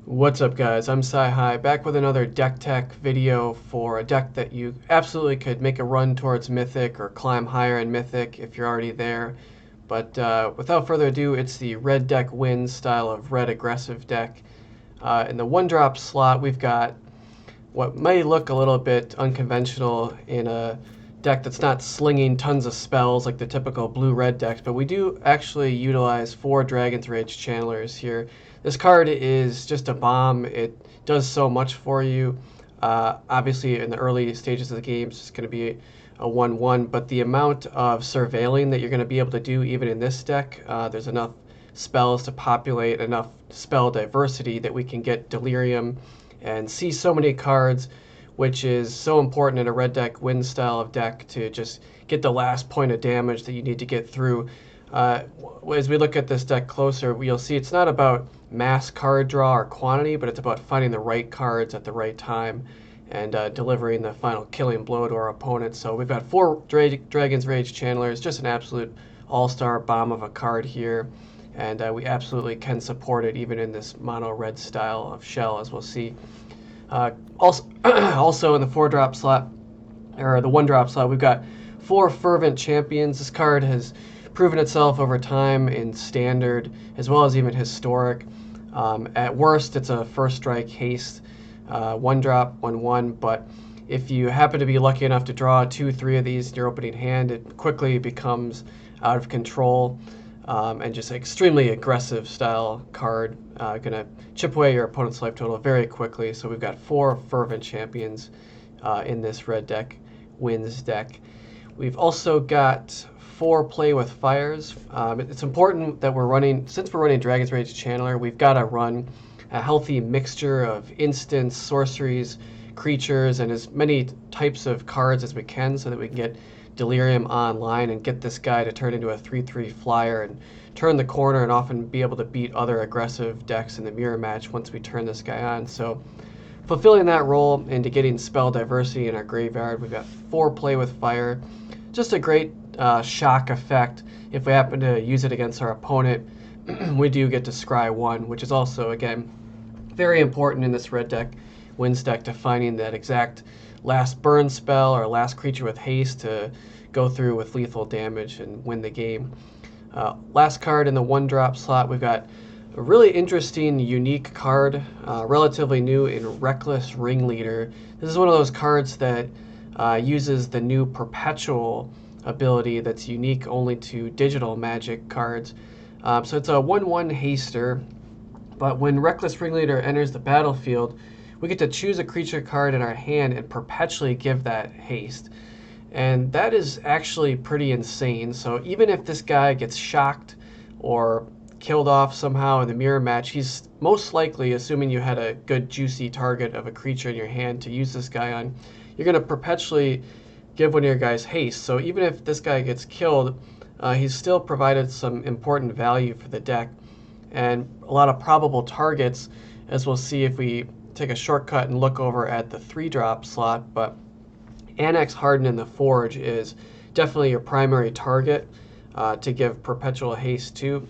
What's up guys, I'm Sci-Hi, back with another deck tech video for a deck that you absolutely could make a run towards Mythic or climb higher in Mythic if you're already there. But without further ado, it's the red deck wins style of red aggressive deck. In the 1-drop slot, we've got what may look a little bit unconventional in a deck that's not slinging tons of spells like the typical blue-red decks, but we do actually utilize 4 Dragon's Rage Channelers here. This card is just a bomb. It does so much for you. Obviously, in the early stages of the game, it's going to be a 1-1, but the amount of surveilling that you're going to be able to do even in this deck, there's enough spells to populate, enough spell diversity that we can get Delirium and see so many cards, which is so important in a red deck win style of deck to just get the last point of damage that you need to get through. As we look at this deck closer, you'll see it's not about mass card draw or quantity, but it's about finding the right cards at the right time and delivering the final killing blow to our opponent. So we've got 4 Dragon's Rage Channelers, just an absolute all-star bomb of a card here, and we absolutely can support it even in this mono red style of shell, as we'll see. Also in the 4-drop slot, or the 1-drop slot, we've got 4 Fervent Champions. This card has proven itself over time in Standard as well as even Historic. At worst, it's a first strike haste, 1-drop, 1/1, but if you happen to be lucky enough to draw 2-3 of these in your opening hand, it quickly becomes out of control and just extremely aggressive style card. Gonna chip away your opponent's life total very quickly. So we've got 4 Fervent Champions in this red deck wins deck. We've also got 4 Play with Fires. It's important that since we're running Dragon's Rage Channeler, we've got to run a healthy mixture of instants, sorceries, creatures, and as many types of cards as we can so that we can get Delirium online and get this guy to turn into a 3/3 flyer and turn the corner and often be able to beat other aggressive decks in the mirror match once we turn this guy on. So fulfilling that role into getting spell diversity in our graveyard, we've got 4 Play with Fire. Just a great shock effect. If we happen to use it against our opponent, we do get to scry 1, which is also, again, very important in this red deck wins deck to finding that exact last burn spell or last creature with haste to go through with lethal damage and win the game. Last card in the 1-drop slot, we've got a really interesting, unique card, relatively new in Reckless Ringleader. This is one of those cards that uses the new Perpetual ability that's unique only to digital Magic cards. So it's a 1/1 haster, but when Reckless Ringleader enters the battlefield, we get to choose a creature card in our hand and perpetually give that haste. And that is actually pretty insane. So even if this guy gets shocked or killed off somehow in the mirror match, he's most likely, assuming you had a good juicy target of a creature in your hand to use this guy on, you're going to perpetually give one of your guys haste. So even if this guy gets killed, he's still provided some important value for the deck and a lot of probable targets, as we'll see if we take a shortcut and look over at the 3-drop slot. But Anax, Hardened in the Forge is definitely your primary target to give perpetual haste to.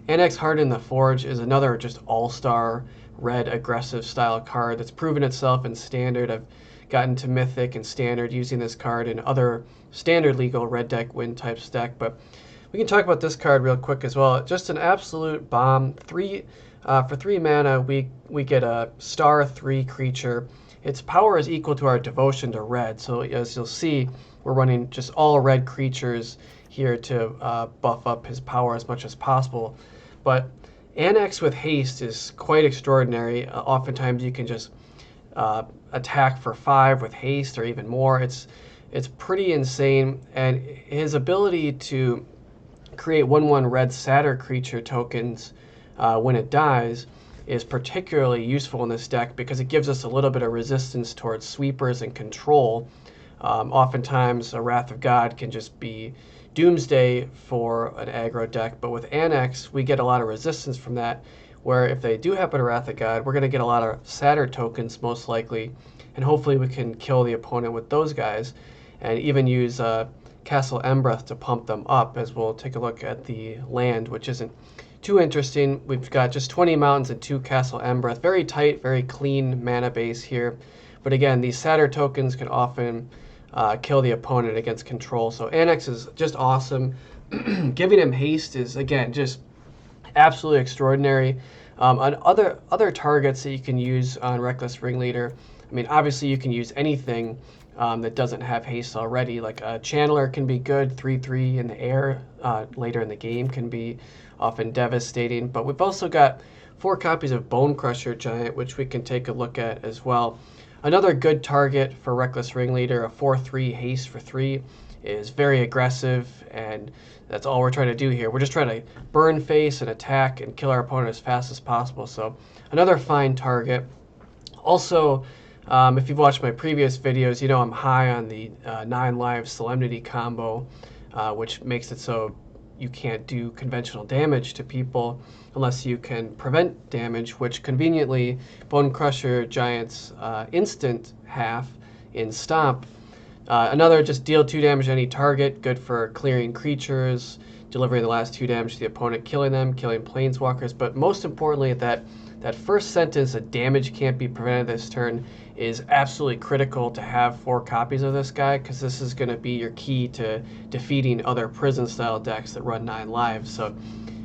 Anax, Hardened in the Forge is another just all-star red aggressive style card that's proven itself in Standard. I've gotten to Mythic and Standard using this card in other Standard legal red deck win types deck, but we can talk about this card real quick as well. Just an absolute bomb. For 3 mana, we get a star 3 creature. Its power is equal to our devotion to red. So as you'll see, we're running just all red creatures here to buff up his power as much as possible. But Anax with haste is quite extraordinary. Oftentimes you can just attack for 5 with haste or even more. It's pretty insane, and his ability to create 1/1 red Satyr creature tokens when it dies is particularly useful in this deck because it gives us a little bit of resistance towards sweepers and control. Oftentimes a Wrath of God can just be doomsday for an aggro deck, but with Anax we get a lot of resistance from that, where if they do happen to Wrath of God, we're going to get a lot of Satyr tokens most likely, and hopefully we can kill the opponent with those guys and even use Castle Embereth to pump them up, as we'll take a look at the land, which isn't too interesting. We've got just 20 mountains and 2 Castle Embereth. Very tight, very clean mana base here. But again, these Satyr tokens can often kill the opponent against control. So Anax is just awesome. Giving him haste is, again, just absolutely extraordinary. On other targets that you can use on Reckless Ringleader, I mean, obviously you can use anything that doesn't have haste already. Like a Channeler can be good, 3/3 in the air later in the game can be often devastating. But we've also got 4 copies of Bonecrusher Giant, which we can take a look at as well. Another good target for Reckless Ringleader, a 4/3 haste for 3, is very aggressive, and that's all we're trying to do here. We're just trying to burn face and attack and kill our opponent as fast as possible. So another fine target. Also, if you've watched my previous videos, you know I'm high on the 9 live Solemnity combo, which makes it so you can't do conventional damage to people unless you can prevent damage, which conveniently Bonecrusher Giant's instant half in Stomp. Another, just deal 2 damage to any target, good for clearing creatures, delivering the last 2 damage to the opponent, killing them, killing planeswalkers. But most importantly, that first sentence, that damage can't be prevented this turn, is absolutely critical to have 4 copies of this guy, because this is going to be your key to defeating other prison-style decks that run 9 lives. So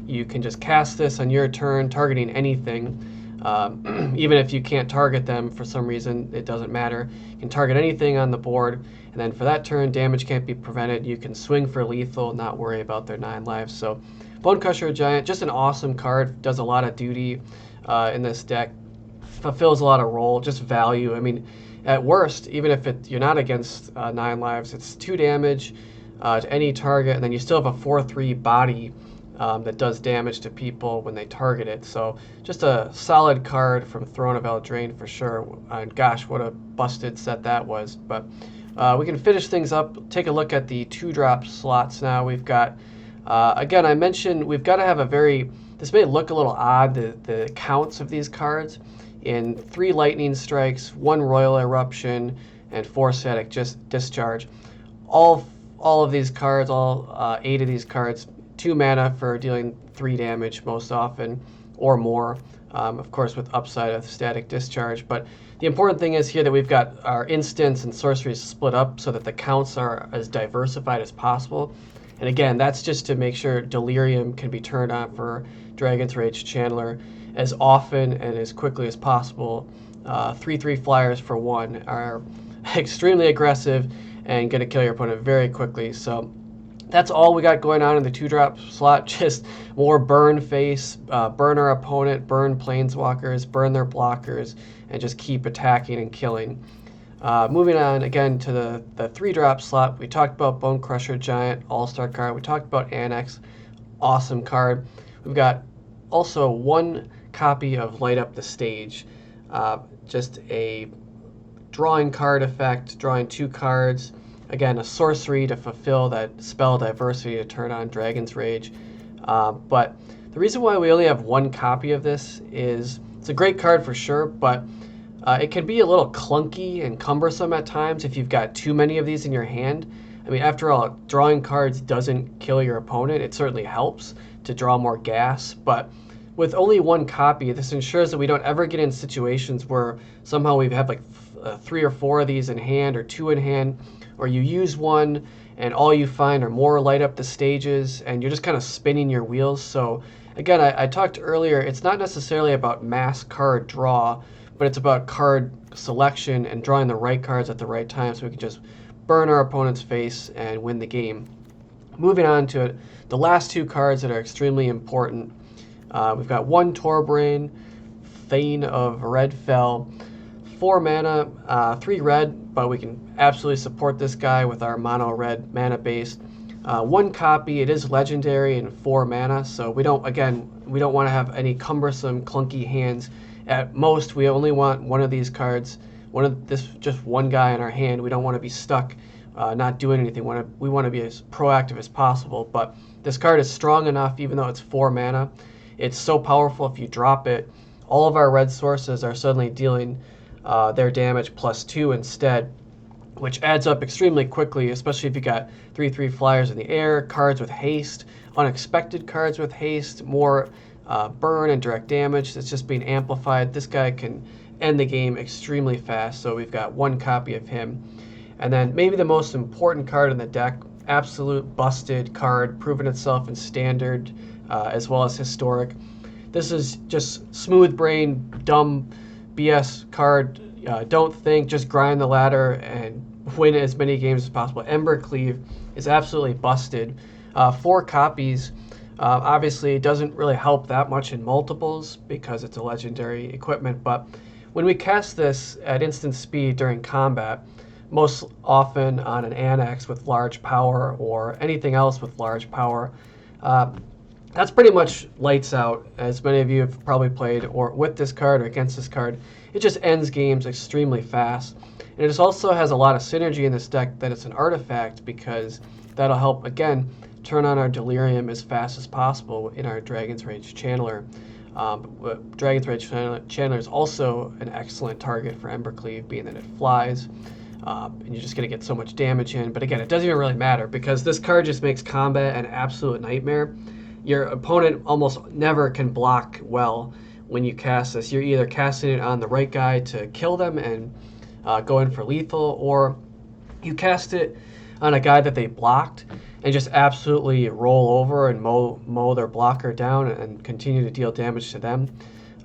you can just cast this on your turn, targeting anything. Even if you can't target them for some reason, it doesn't matter. You can target anything on the board, and then for that turn, damage can't be prevented. You can swing for lethal, not worry about their 9 lives. So Bonecrusher Giant, just an awesome card, does a lot of duty in this deck, fulfills a lot of role, just value. I mean, at worst, even if you're not against 9 lives, it's 2 damage to any target, and then you still have a 4/3 body that does damage to people when they target it. So just a solid card from Throne of Eldraine for sure. And gosh, what a busted set that was. But we can finish things up, take a look at the 2-drop slots now. We've got, again, I mentioned we've got to have a this may look a little odd, the counts of these cards, in 3 Lightning Strikes, 1 Roil Eruption, and 4 Static Discharge. All of these cards, all 8 of these cards, 2 mana for dealing 3 damage most often, or more, of course with upside of Static Discharge. But the important thing is here that we've got our instants and sorceries split up so that the counts are as diversified as possible. And again, that's just to make sure Delirium can be turned on for Dragon's Rage Channeler as often and as quickly as possible. 3/3 flyers for 1 are extremely aggressive and going to kill your opponent very quickly. So that's all we got going on in the 2-drop slot. Just more burn face, burn our opponent, burn planeswalkers, burn their blockers, and just keep attacking and killing. Moving on again to the 3-drop slot, we talked about Bonecrusher Giant, all-star card. We talked about Anax, awesome card. We've got also 1 copy of Light Up the Stage, just a drawing card effect, drawing 2 cards. Again, a sorcery to fulfill that spell diversity to turn on Dragon's Rage. But the reason why we only have 1 copy of this is it's a great card for sure, but it can be a little clunky and cumbersome at times if you've got too many of these in your hand. I mean, after all, drawing cards doesn't kill your opponent. It certainly helps to draw more gas, but with only 1 copy, this ensures that we don't ever get in situations where somehow we have like 3 or 4 of these in hand, or 2 in hand, or you use 1 and all you find are more Light Up the Stages, and you're just kind of spinning your wheels. So again, I talked earlier, it's not necessarily about mass card draw, but it's about card selection and drawing the right cards at the right time so we can just burn our opponent's face and win the game. Moving on to the last 2 cards that are extremely important. We've got 1 Torbran, Thane of Redfell, 4 mana, 3 red, but we can absolutely support this guy with our mono red mana base. 1 copy, it is legendary, and 4 mana, so we don't want to have any cumbersome, clunky hands. At most, we only want 1 of these cards, just 1 guy in our hand. We don't want to be stuck not doing anything. We want to be as proactive as possible, but this card is strong enough, even though it's 4 mana. It's so powerful, if you drop it, all of our red sources are suddenly dealing their damage +2 instead, which adds up extremely quickly, especially if you got 3/3 flyers in the air, cards with haste, unexpected cards with haste, more burn and direct damage that's just being amplified. This guy can end the game extremely fast, so we've got 1 copy of him. And then maybe the most important card in the deck, absolute busted card, proven itself in Standard as well as Historic. This is just smooth brain, dumb BS card. Don't think, just grind the ladder and win as many games as possible. Embercleave is absolutely busted. 4 copies. Obviously, it doesn't really help that much in multiples because it's a legendary equipment, but when we cast this at instant speed during combat, most often on an Anax with large power or anything else with large power, that's pretty much lights out. As many of you have probably played or with this card or against this card, it just ends games extremely fast. And it just also has a lot of synergy in this deck that it's an artifact, because that'll help, again, turn on our Delirium as fast as possible in our Dragon's Rage Channeler. Dragon's Rage Channeler is also an excellent target for Embercleave, being that it flies. And you're just going to get so much damage in. But again, it doesn't even really matter, because this card just makes combat an absolute nightmare. Your opponent almost never can block well when you cast this. You're either casting it on the right guy to kill them and go in for lethal, or you cast it on a guy that they blocked and just absolutely roll over and mow their blocker down and continue to deal damage to them.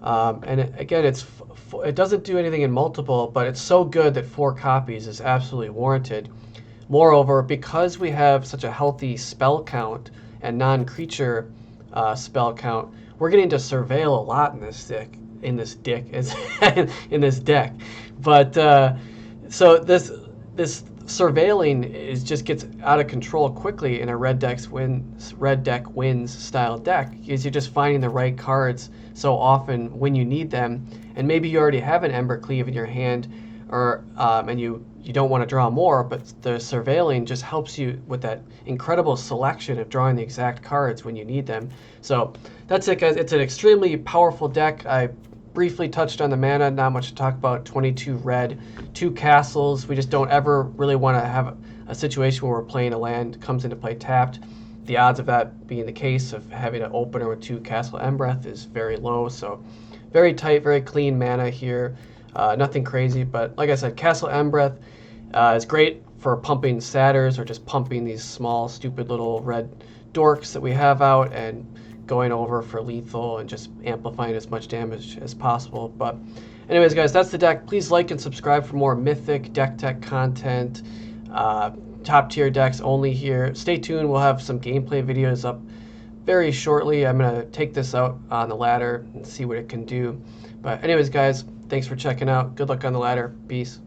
And again, it doesn't do anything in multiple, but it's so good that 4 copies is absolutely warranted. Moreover, because we have such a healthy spell count and non-creature spell count, we're getting to surveil a lot in this deck. But so this surveilling just gets out of control quickly in a red deck wins style deck, because you're just finding the right cards so often when you need them, and maybe you already have an Embercleave in your hand, or and you don't want to draw more, but the surveilling just helps you with that incredible selection of drawing the exact cards when you need them. So that's it, guys. It's an extremely powerful deck. I briefly touched on the mana, not much to talk about. 22 red, 2 castles. We just don't ever really want to have a situation where we're playing a land comes into play tapped. The odds of that being the case, of having an opener with 2 Castle Embereth, is very low. So very tight, very clean mana here. Nothing crazy, but like I said, Castle Embereth is great for pumping satyrs or just pumping these small, stupid little red dorks that we have out and going over for lethal and just amplifying as much damage as possible. But anyways, guys, that's the deck. Please like and subscribe for more Mythic deck tech content. Top tier decks only here. Stay tuned. We'll have some gameplay videos up very shortly. I'm going to take this out on the ladder and see what it can do. But anyways, guys, thanks for checking out. Good luck on the ladder. Peace.